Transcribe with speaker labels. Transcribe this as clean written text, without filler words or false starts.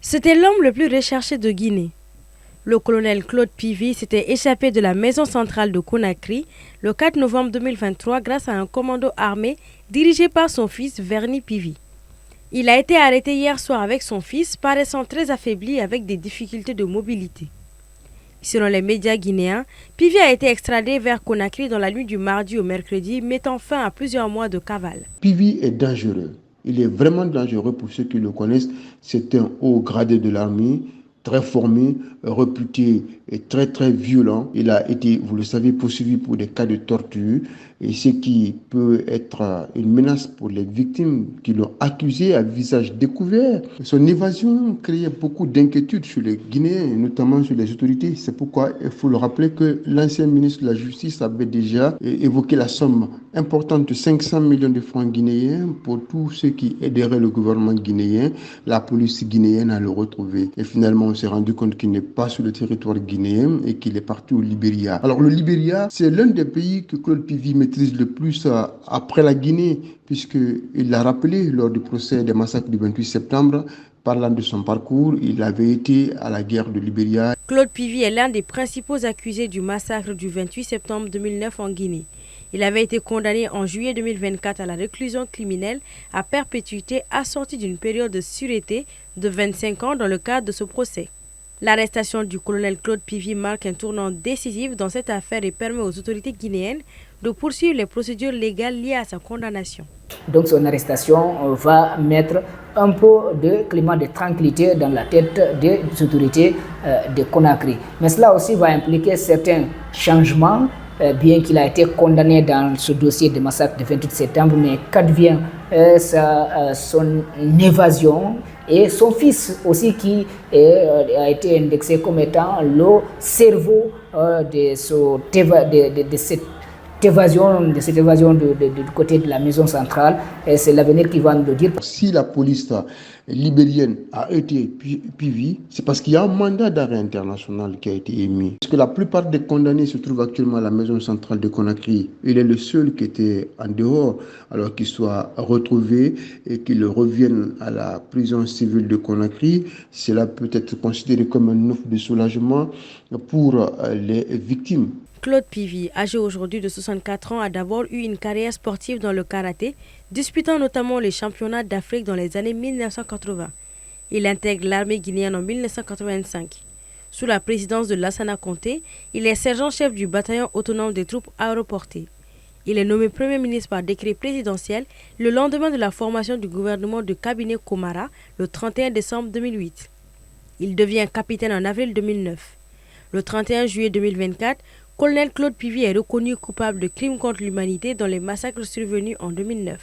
Speaker 1: C'était l'homme le plus recherché de Guinée. Le colonel Claude Pivi s'était échappé de la maison centrale de Conakry le 4 novembre 2023 grâce à un commando armé dirigé par son fils Verny Pivi. Il a été arrêté hier soir avec son fils, paraissant très affaibli avec des difficultés de mobilité. Selon les médias guinéens, Pivi a été extradé vers Conakry dans la nuit du mardi au mercredi, mettant fin à plusieurs mois de cavale.
Speaker 2: Pivi est dangereux. Il est vraiment dangereux pour ceux qui le connaissent. C'est un haut gradé de l'armée, très formé, réputé et très violent. Il a été, vous le savez, poursuivi pour des cas de torture, et ce qui peut être une menace pour les victimes qui l'ont accusé à visage découvert. Son évasion créait beaucoup d'inquiétudes sur les Guinéens, et notamment sur les autorités. C'est pourquoi il faut le rappeler que l'ancien ministre de la Justice avait déjà évoqué la somme importante de 500 millions de francs guinéens pour tous ceux qui aideraient le gouvernement guinéen, la police guinéenne à le retrouver. Et finalement, on s'est rendu compte qu'il n'est pas sur le territoire guinéen et qu'il est parti au Libéria. Alors le Libéria, c'est l'un des pays que Claude Pivi maîtrise le plus après la Guinée, puisqu'il l'a rappelé lors du procès des massacres du 28 septembre. Parlant de son parcours, il avait été à la guerre de Libéria.
Speaker 1: Claude Pivi est l'un des principaux accusés du massacre du 28 septembre 2009 en Guinée. Il avait été condamné en juillet 2024 à la réclusion criminelle à perpétuité assortie d'une période de sûreté de 25 ans dans le cadre de ce procès. L'arrestation du colonel Claude Pivi marque un tournant décisif dans cette affaire et permet aux autorités guinéennes de poursuivre les procédures légales liées à sa condamnation.
Speaker 3: Donc son arrestation va mettre un peu de climat de tranquillité dans la tête des autorités de Conakry. Mais cela aussi va impliquer certains changements, bien qu'il a été condamné dans ce dossier de massacre du 28 septembre, mais qu'advient son évasion et son fils aussi qui a été indexé comme étant le cerveau de cette évasion du côté de la maison centrale. Et c'est l'avenir qui va nous le dire.
Speaker 2: Si la police libérienne a été Pivi, c'est parce qu'il y a un mandat d'arrêt international qui a été émis. Parce que la plupart des condamnés se trouvent actuellement à la maison centrale de Conakry. Il est le seul qui était en dehors, alors qu'il soit retrouvé et qu'il revienne à la prison civile de Conakry. Cela peut être considéré comme un offre de soulagement pour les victimes.
Speaker 1: Claude Pivi, âgé aujourd'hui de 64 ans, a d'abord eu une carrière sportive dans le karaté, disputant notamment les championnats d'Afrique dans les années 1980. Il intègre l'armée guinéenne en 1985. Sous la présidence de Lassana Conté, il est sergent-chef du bataillon autonome des troupes aéroportées. Il est nommé Premier ministre par décret présidentiel le lendemain de la formation du gouvernement de cabinet Komara le 31 décembre 2008. Il devient capitaine en avril 2009. Le 31 juillet 2024, colonel Claude Pivi est reconnu coupable de crimes contre l'humanité dans les massacres survenus en 2009.